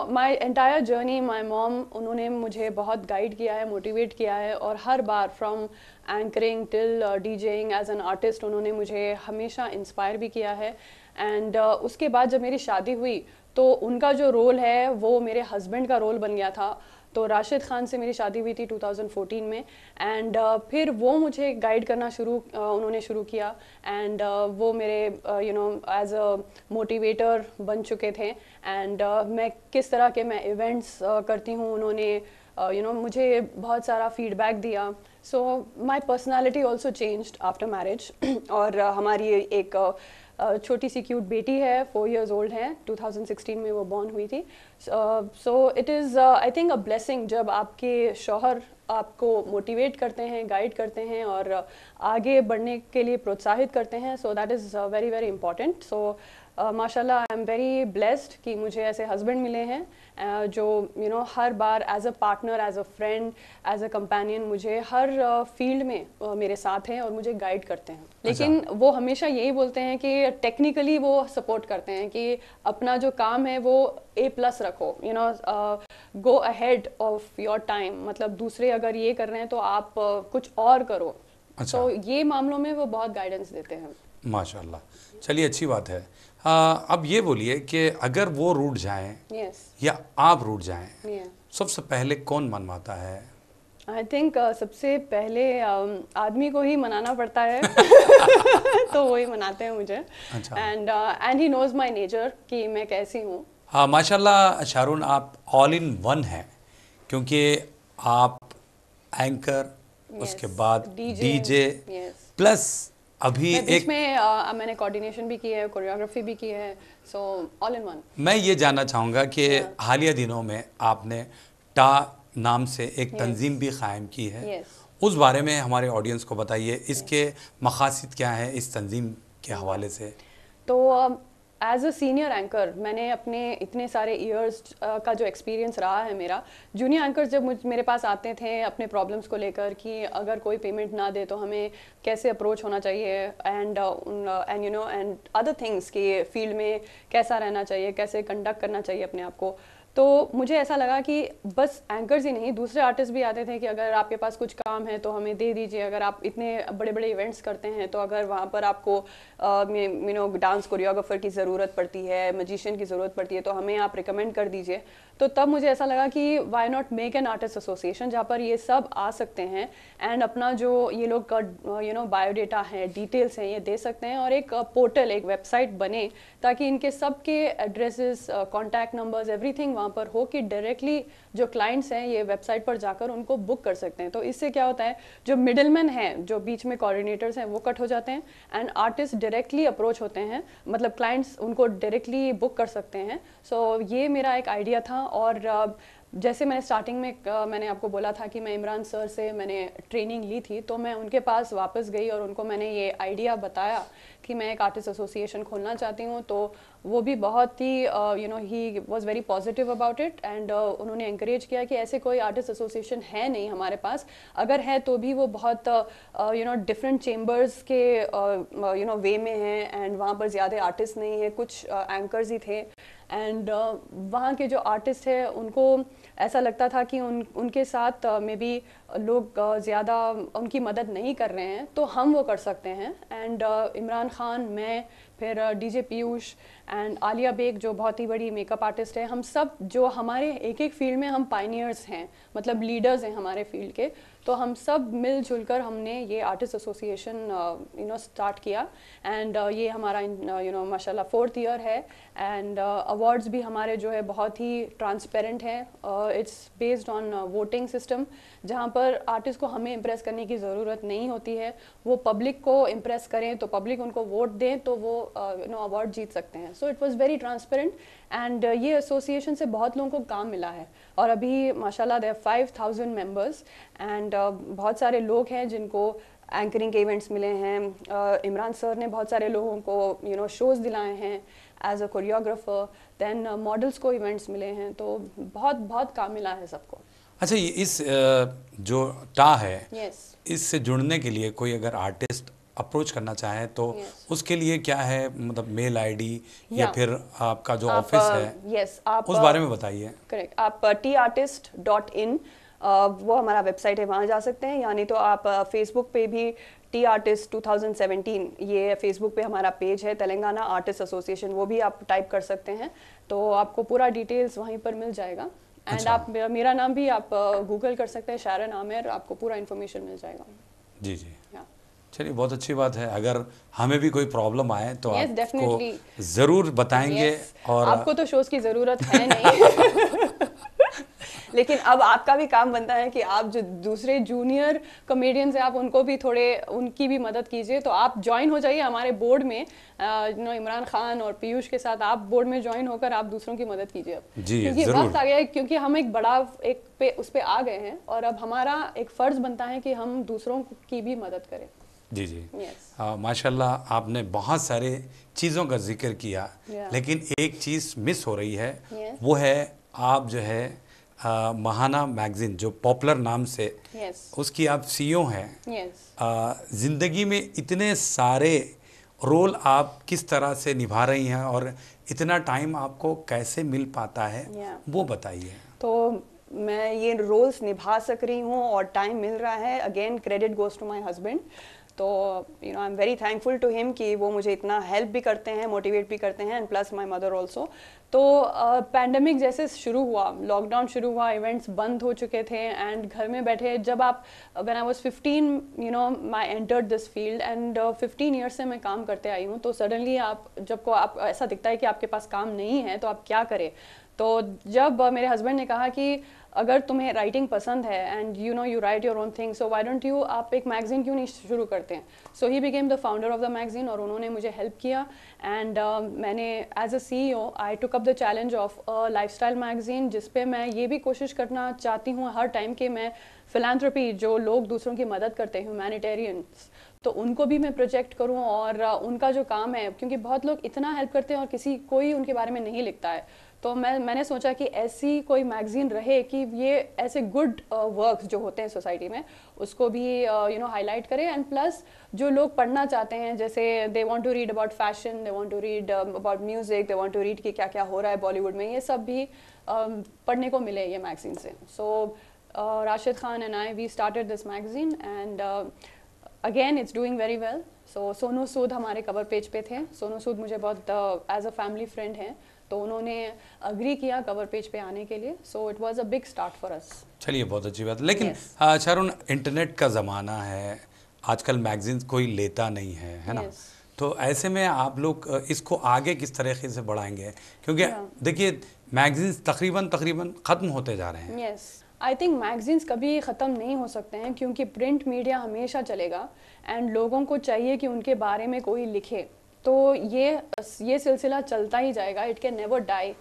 My entire journey, my mom, उन्होंने मुझे बहुत गाइड किया है, मोटिवेट किया है, और हर बार from anchoring till DJing as an artist उन्होंने मुझे हमेशा इंस्पायर भी किया है। एंड उसके बाद जब मेरी शादी हुई तो उनका जो रोल है वो मेरे हस्बैंड का रोल बन गया था। तो राशिद खान से मेरी शादी हुई थी 2014 में, एंड फिर वो मुझे गाइड करना उन्होंने शुरू किया, एंड वो मेरे एज अ मोटिवेटर बन चुके थे। एंड मैं किस तरह के मैं इवेंट्स करती हूँ, उन्होंने मुझे बहुत सारा फीडबैक दिया। So my personality also changed after marriage. और हमारी एक छोटी सी क्यूट बेटी है, 4 years old है, 2016 में वो बॉर्न हुई थी। सो it is I think a blessing जब आपके शौहर आपको मोटिवेट करते हैं, गाइड करते हैं और आगे बढ़ने के लिए प्रोत्साहित करते हैं। So that is very very important. So माशाल्लाह आई एम वेरी ब्लेस्ड कि मुझे ऐसे हस्बैंड मिले हैं जो हर बार as a partner, as a friend, as a companion मुझे हर फील्ड में मेरे साथ हैं और मुझे गाइड करते हैं। लेकिन वो हमेशा यही बोलते हैं कि टेक्निकली वो सपोर्ट करते हैं कि अपना जो काम है वो A+ रखो, go ahead of your time, मतलब दूसरे अगर ये कर रहे हैं तो आप कुछ और करो। तो ये मामलों में वो बहुत गाइडेंस देते हैं। माशाल्लाह, चलिए अच्छी बात है। अब ये बोलिए कि अगर वो रूठ जाएं या आप रूठ जाएं, सबसे पहले कौन मनवाता है? आई थिंक सबसे पहले आदमी को ही मनाना पड़ता है। तो वही मनाते हैं मुझे। And he knows my nature कि मैं कैसी हूँ। हाँ माशाल्लाह शारून, आप ऑल इन वन हैं, क्योंकि आप एंकर, उसके बाद डीजे प्लस अभी एक में मैंने कोऑर्डिनेशन भी की है, कोरियोग्राफी भी की है। So all in one. मैं ये जानना चाहूँगा कि हालिया दिनों में आपने टा नाम से एक तंजीम भी कायम की है। उस बारे में हमारे ऑडियंस को बताइए, इसके मकासद क्या है इस तंजीम के हवाले से? तो एज अ सीनियर एंकर मैंने अपने इतने सारे ईयर्स का जो एक्सपीरियंस रहा है मेरा, जूनियर एंकर्स जब मेरे पास आते थे अपने प्रॉब्लम्स को लेकर कि अगर कोई पेमेंट ना दे तो हमें कैसे अप्रोच होना चाहिए, एंड एंड अदर थिंग्स कि फील्ड में कैसा रहना चाहिए, कैसे कंडक्ट करना चाहिए अपने आप को, तो मुझे ऐसा लगा कि बस एंकर्स ही नहीं, दूसरे आर्टिस्ट भी आते थे कि अगर आपके पास कुछ काम है तो हमें दे दीजिए, अगर आप इतने बड़े बड़े इवेंट्स करते हैं तो अगर वहाँ पर आपको डांस कोरियोग्राफर की ज़रूरत पड़ती है, मजिशियन की ज़रूरत पड़ती है, तो हमें आप रिकमेंड कर दीजिए। तो तब मुझे ऐसा लगा कि why not make an artist association जहाँ पर ये सब आ सकते हैं एंड अपना जो ये लोग का बायोडेटा है, डिटेल्स हैं, ये दे सकते हैं, और एक पोर्टल, एक वेबसाइट बने ताकि इनके सब के एड्रेसेस, कॉन्टैक्ट नंबर्स, एवरीथिंग वहाँ पर हो कि डायरेक्टली जो क्लाइंट्स हैं ये वेबसाइट पर जाकर उनको बुक कर सकते हैं। तो इससे क्या होता है, जो मिडलमैन हैं, जो बीच में कोऑर्डिनेटर्स हैं, वो कट हो जाते हैं एंड आर्टिस्ट डायरेक्टली अप्रोच होते हैं, मतलब क्लाइंट्स उनको डायरेक्टली बुक कर सकते हैं। सो ये मेरा एक आइडिया था। और जैसे मैंने स्टार्टिंग में मैंने आपको बोला था कि मैं इमरान सर से मैंने ट्रेनिंग ली थी, तो मैं उनके पास वापस गई और उनको मैंने ये आइडिया बताया कि मैं एक आर्टिस्ट एसोसिएशन खोलना चाहती हूँ। तो वो भी बहुत ही he was very positive about it, and उन्होंने encourage किया कि ऐसे कोई आर्टिस्ट एसोसिएशन है नहीं हमारे पास, अगर है तो भी वो बहुत डिफरेंट चेम्बर्स के वे में है, एंड वहाँ पर ज़्यादा आर्टिस्ट नहीं है, कुछ एंकर्स ही थे, एंड वहाँ के जो आर्टिस्ट है उनको ऐसा लगता था कि उनके साथ मे बी लोग ज़्यादा उनकी मदद नहीं कर रहे हैं, तो हम वो कर सकते हैं। एंड इमरान खान, मैं, फिर डीजे पीयूष एंड आलिया बेग जो बहुत ही बड़ी मेकअप आर्टिस्ट है, हम सब जो हमारे एक एक फील्ड में हम पायनियर्स हैं, मतलब लीडर्स हैं हमारे फील्ड के, तो हम सब मिलजुल कर हमने ये आर्टिस्ट एसोसिएशन स्टार्ट किया। एंड ये हमारा माशाल्लाह 4th ईयर है। एंड अवार्ड्स भी हमारे जो है बहुत ही ट्रांसपेरेंट हैं। It's based on voting system, जहाँ पर आर्टिस्ट को हमें इम्प्रेस करने की ज़रूरत नहीं होती है, वो पब्लिक को इम्प्रेस करें तो पब्लिक उनको वोट दें तो वो अवार्ड जीत सकते हैं। So it was very transparent. And ये एसोसिएशन से बहुत लोगों को काम मिला है, और अभी माशाल्लाह देयर 5000 मेंबर्स। एंड बहुत सारे लोग हैं जिनको एंकरिंग के इवेंट्स मिले हैं। इमरान सर ने बहुत सारे लोगों को शोज़ दिलाए हैं as a choreographer. Then models को इवेंट्स मिले हैं, तो बहुत बहुत काम मिला है सबको। अच्छा, ये इस जो टा है, yes. इससे जुड़ने के लिए कोई अगर आर्टिस्ट अप्रोच करना चाहे तो उसके लिए क्या है, मतलब मेल आईडी या फिर आपका जो ऑफिस है, आप उस बारे में बताइए। करेक्ट, आप tartist.in वो हमारा वेबसाइट है, वहाँ जा सकते हैं। यानी तो आप फेसबुक पे भी टी आर्टिस्ट 2017 ये फेसबुक पे हमारा पेज है, तेलंगाना आर्टिस्ट एसोसिएशन, वो भी आप टाइप कर सकते हैं, तो आपको पूरा डिटेल्स वहीं पर मिल जाएगा। एंड अच्छा। आप मेरा नाम भी आप गूगल कर सकते हैं, शारन आमिर, आपको पूरा इन्फॉर्मेशन मिल जाएगा। जी जी, चलिए बहुत अच्छी बात है। अगर हमें भी कोई प्रॉब्लम आए तो आपको ज़रूर बताएंगे। और आपको तो शोज़ की ज़रूरत है नहीं लेकिन अब आपका भी काम बनता है कि आप जो दूसरे जूनियर कॉमेडियंस हैं, आप उनको भी थोड़े उनकी भी मदद कीजिए। तो आप ज्वाइन हो जाइए हमारे बोर्ड में, इमरान खान और पीयूष के साथ आप बोर्ड में ज्वाइन होकर आप दूसरों की मदद कीजिए अब। जी, क्योंकि ज़रूर। वक्त आ गया है, क्योंकि हम एक बड़ा उस पे आ गए हैं, और अब हमारा एक फ़र्ज़ बनता है कि हम दूसरों की भी मदद करें। जी जी, yes. माशाल्लाह आपने बहुत सारे चीज़ों का जिक्र किया, लेकिन एक चीज़ मिस हो रही है, वो है आप जो है महाना मैगज़ीन, जो पॉपुलर नाम से उसकी आप सीईओ हैं। ज़िंदगी में इतने सारे रोल आप किस तरह से निभा रही हैं और इतना टाइम आपको कैसे मिल पाता है, वो बताइए। तो मैं ये रोल्स निभा सक रही हूँ और टाइम मिल रहा है, again credit goes to my husband. तो I am very thankful to him कि वो मुझे इतना हेल्प भी करते हैं, मोटिवेट भी करते हैं, and plus my mother also. तो पैंडमिक जैसे शुरू हुआ, लॉकडाउन शुरू हुआ, इवेंट्स बंद हो चुके थे, एंड घर में बैठे जब आप when I was 15 my entered this field, and 15 years से मैं काम करते आई हूँ। तो सडनली आप ऐसा दिखता है कि आपके पास काम नहीं है, तो आप क्या करें। तो जब मेरे हस्बैंड ने कहा कि अगर तुम्हें राइटिंग पसंद है and you write your own thing, so why don't you आप एक मैगजीन क्यों नहीं शुरू करते हैं। So he became the founder of the magazine, और उन्होंने मुझे हेल्प किया। एंड मैंने as a CEO I took up the challenge of a lifestyle magazine, जिसपे मैं ये भी कोशिश करना चाहती हूँ हर टाइम कि मैं फिलैंथ्रोपी, जो लोग दूसरों की मदद करते हैं, ह्यूमैनिटेरियंस, तो उनको भी मैं प्रोजेक्ट करूं, और उनका जो काम है, क्योंकि बहुत लोग इतना हेल्प करते हैं और कोई उनके बारे में नहीं लिखता है, तो मैंने सोचा कि ऐसी कोई मैगजीन रहे कि ये ऐसे गुड वर्क्स जो होते हैं सोसाइटी में, उसको भी हाईलाइट करें। एंड प्लस जो लोग पढ़ना चाहते हैं, जैसे they want to read about fashion, they want to read about music, they want to read कि क्या क्या हो रहा है बॉलीवुड में, ये सब भी पढ़ने को मिले ये मैगजीन से। So Rashid Khan and I we started this magazine, and again it's doing very well. So Sonu Sood हमारे कवर पेज पे थे। सोनू सूद मुझे बहुत एज अ फैमिली फ्रेंड हैं, तो उन्होंने अग्री किया कवर पेज पे आने के लिए। So it was a big start for us. चलिए बहुत अच्छी बात। लेकिन शारून, इंटरनेट का ज़माना है, आजकल मैगजीन कोई लेता नहीं है ना, तो ऐसे में आप लोग इसको आगे किस तरीके से बढ़ाएंगे, क्योंकि देखिए मैगजीन्स तकरीबन ख़त्म होते जा रहे हैं। आई थिंक मैगजीन्स कभी ख़त्म नहीं हो सकते हैं, क्योंकि प्रिंट मीडिया हमेशा चलेगा, एंड लोगों को चाहिए कि उनके बारे में कोई लिखे, तो ये सिलसिला चलता ही जाएगा। It can never die.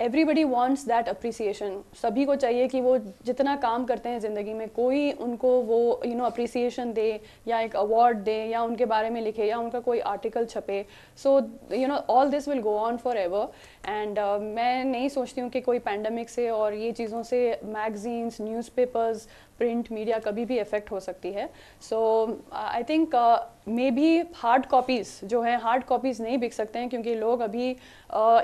Everybody wants that appreciation. सभी को चाहिए कि वो जितना काम करते हैं ज़िंदगी में, कोई उनको वो अप्रिसिएशन दे, या एक अवार्ड दे, या उनके बारे में लिखे, या उनका कोई आर्टिकल छपे। So all this will go on for ever. And मैं नहीं सोचती हूँ कि कोई पैंडमिक से और ये चीज़ों से मैगजीन्स, न्यूज़पेपर्स, प्रिंट मीडिया कभी भी इफ़ेक्ट हो सकती है। So I think maybe hard copies जो है, हार्ड कॉपीज़ नहीं बिक सकते हैं, क्योंकि लोग अभी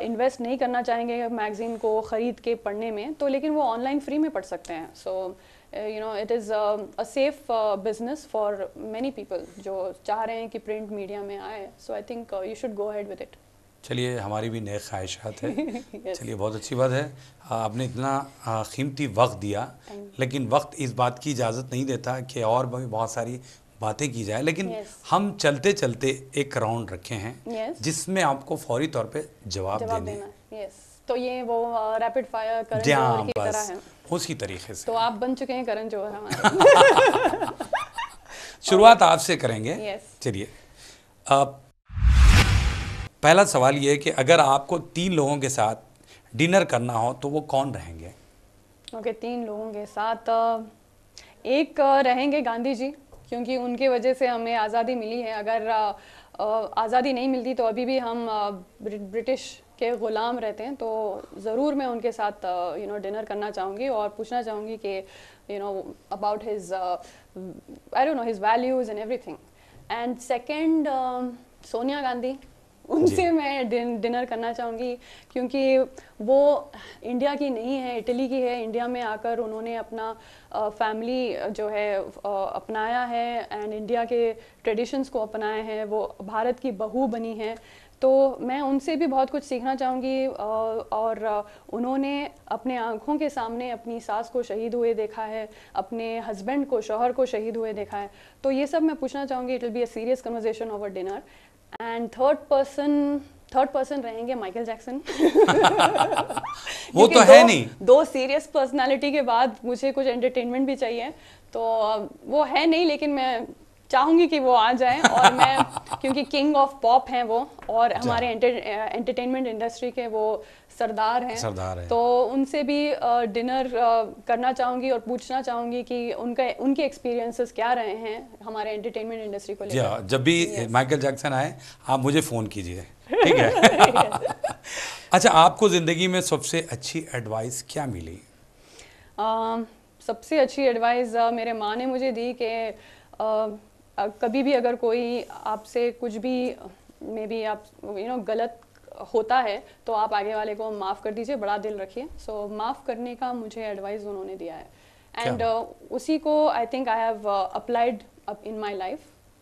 इन्वेस्ट नहीं करना चाहेंगे मैगज़ीन को ख़रीद के पढ़ने में, तो लेकिन वो ऑनलाइन फ्री में पढ़ सकते हैं। So it is a safe business for many people जो चाह रहे हैं कि प्रिंट मीडिया में आए। So I think you should go ahead with it. चलिए, हमारी भी नए ख्वाहिशात है। चलिए, बहुत अच्छी बात है। आपने इतना कीमती वक्त दिया, लेकिन वक्त इस बात की इजाज़त नहीं देता कि और भी बहुत सारी बातें की जाए, लेकिन हम चलते चलते एक राउंड रखे हैं जिसमें आपको फौरी तौर पे जवाब देने हैं। तो ये वो रैपिड फायर करण जौहर की तरह है, उसी तरीके से। तो आप बन चुके हैं करण जौहर हमारे। शुरुआत आपसे करेंगे। चलिए, पहला सवाल ये है कि अगर आपको 3 लोगों के साथ डिनर करना हो तो वो कौन रहेंगे? ओके, 3 लोगों के साथ एक रहेंगे गांधी जी, क्योंकि उनकी वजह से हमें आज़ादी मिली है। अगर आज़ादी नहीं मिलती तो अभी भी हम ब्रिटिश के ग़ुलाम रहते हैं। तो ज़रूर मैं उनके साथ डिनर करना चाहूँगी और पूछना चाहूँगी कि about his I don't know his values and everything. And second Sonia Gandhi, उनसे मैं डिनर करना चाहूँगी, क्योंकि वो इंडिया की नहीं है, इटली की है। इंडिया में आकर उन्होंने अपना फैमिली जो है अपनाया है एंड इंडिया के ट्रेडिशंस को अपनाए हैं। वो भारत की बहू बनी है, तो मैं उनसे भी बहुत कुछ सीखना चाहूँगी। और उन्होंने अपने आँखों के सामने अपनी सास को शहीद हुए देखा है, अपने हस्बैंड को, शौहर को शहीद हुए देखा है। तो ये सब मैं पूछना चाहूँगी। It will be a serious conversation over dinner. And third person रहेंगे माइकल जैक्सन। वो तो है नहीं। 2 सीरियस पर्सनालिटी के बाद मुझे कुछ एंटरटेनमेंट भी चाहिए, तो वो है नहीं, लेकिन मैं चाहूंगी कि वो आ जाए। और मैं क्योंकि किंग ऑफ पॉप हैं वो, और हमारे एंटरटेनमेंट इंडस्ट्री के वो सरदार हैं, तो उनसे भी डिनर करना चाहूंगी और पूछना चाहूंगी कि उनके एक्सपीरियंसेस क्या रहे हैं हमारे एंटरटेनमेंट इंडस्ट्री को लेकर। जब भी माइकल जैक्सन आए आप मुझे फ़ोन कीजिए, ठीक है? अच्छा, आपको ज़िंदगी में सबसे अच्छी एडवाइस क्या मिली? सबसे अच्छी एडवाइस मेरे माँ ने मुझे दी कि कभी भी अगर कोई आपसे कुछ भी मे बी आप गलत होता है तो आप आगे वाले को माफ़ कर दीजिए, बड़ा दिल रखिए। सो माफ़ करने का मुझे एडवाइस उन्होंने दिया है, एंड उसी को आई think I have applied in my life.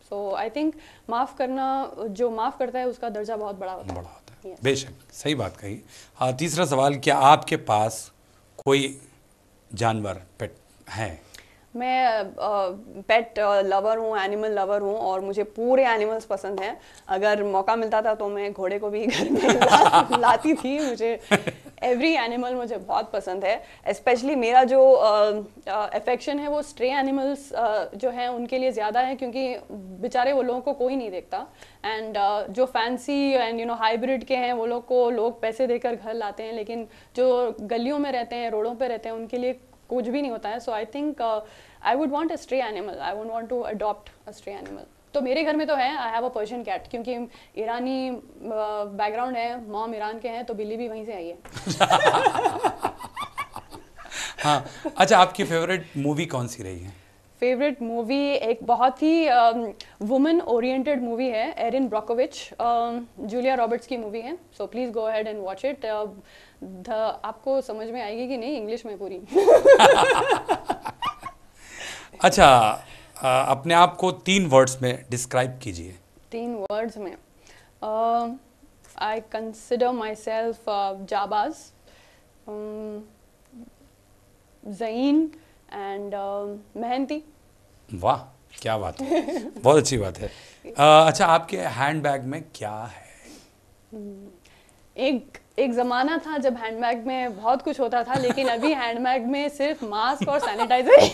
So I think माफ़ करना, जो माफ़ करता है उसका दर्जा बहुत बड़ा होता है। yes. बेशक, सही बात कही। तीसरा सवाल, क्या आपके पास कोई जानवर, पेट है? मैं पेट लवर हूँ, एनिमल लवर हूँ, और मुझे पूरे एनिमल्स पसंद हैं। अगर मौका मिलता था तो मैं घोड़े को भी घर में लाती थी। मुझे एवरी एनिमल मुझे बहुत पसंद है। स्पेशली मेरा जो अफेक्शन है वो स्ट्रे एनिमल्स जो हैं उनके लिए ज़्यादा है, क्योंकि बेचारे वो लोगों को कोई नहीं देखता। एंड जो फैंसी एंड हाइब्रिड के हैं वो लोग को लोग पैसे देकर घर लाते हैं, लेकिन जो गलियों में रहते हैं, रोडों पे रहते हैं, उनके लिए कुछ भी नहीं होता है। So I think I would want a stray animal, I would want to adopt a stray animal. तो मेरे घर में तो है, I have a Persian cat, क्योंकि ईरानी बैकग्राउंड है, मॉम ईरान के हैं, तो बिल्ली भी वहीं से आई है। हाँ, अच्छा, आपकी फेवरेट मूवी कौन सी रही है? फेवरेट मूवी एक बहुत ही वुमेन ओरिएंटेड मूवी है, एरिन ब्रोकोविच, जूलिया रॉबर्ट्स की मूवी है। So please go ahead and watch it. आपको समझ में आएगी कि नहीं इंग्लिश में पूरी। अच्छा, अपने आप को 3 वर्ड्स में डिस्क्राइब कीजिए। 3 वर्ड्स में आई कंसिडर माई सेल्फ जाबाज, ज़हीन एंड मेहनती। वाह, क्या बात है, बहुत अच्छी बात है। अच्छा, आपके हैंडबैग में क्या है? एक ज़माना था जब हैंडबैग में बहुत कुछ होता था, लेकिन अभी हैंडबैग में सिर्फ मास्क और सैनिटाइजर है।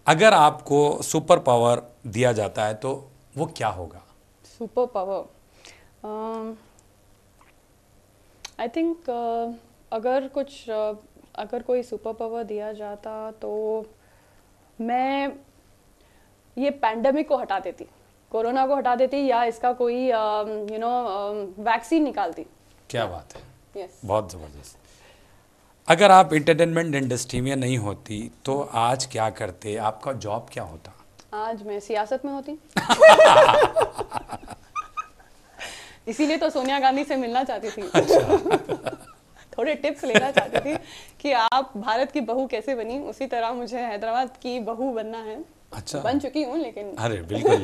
अगर आपको सुपर पावर दिया जाता है तो वो क्या होगा? सुपर पावर, आई थिंक अगर कोई सुपर पावर दिया जाता तो मैं ये पैंडेमिक को हटा देती, कोरोना को हटा देती, या इसका कोई वैक्सीन निकालती। क्या बात है, yes. बहुत ज़बरदस्त। अगर आप एंटरटेनमेंट इंडस्ट्री में नहीं होती तो आज क्या करते, आपका जॉब क्या होता? आज मैं सियासत में होती। इसीलिए तो सोनिया गांधी से मिलना चाहती थी। अच्छा। थोड़े टिप्स लेना चाहती थी कि आप भारत की बहू कैसे बनी, उसी तरह मुझे हैदराबाद की बहू बनना है। अच्छा, बन चुकी हूँ, लेकिन अरे बिल्कुल।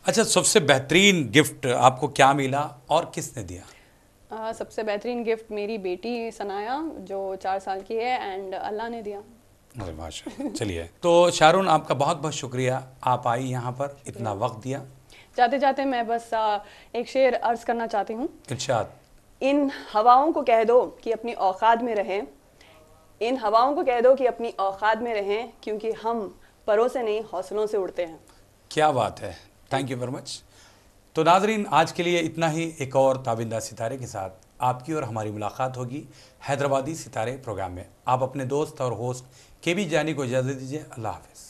अच्छा, सबसे बेहतरीन गिफ्ट आपको क्या मिला और किसने दिया? सबसे बेहतरीन गिफ्ट मेरी बेटी सनाया जो 4 साल की है एंड अल्लाह ने दिया। अरे माशाल्लाह। चलिए, तो शारून आपका बहुत बहुत शुक्रिया, आप आई यहाँ पर, इतना वक्त दिया। जाते जाते मैं बस एक शेर अर्ज करना चाहती हूँ। इरशाद। इन हवाओं को कह दो कि अपनी औकात में रहें, इन हवाओं को कह दो कि अपनी औकात में रहें, क्योंकि हम परों से नहीं हौसलों से उड़ते हैं। क्या बात है, थैंक यू वेरी मच। तो नाजरीन, आज के लिए इतना ही। एक और ताबिंदा सितारे के साथ आपकी और हमारी मुलाकात होगी हैदराबादी सितारे प्रोग्राम में। आप अपने दोस्त और होस्ट केबी जानी को इजाज़त दीजिए। अल्लाह हाफ़िज़।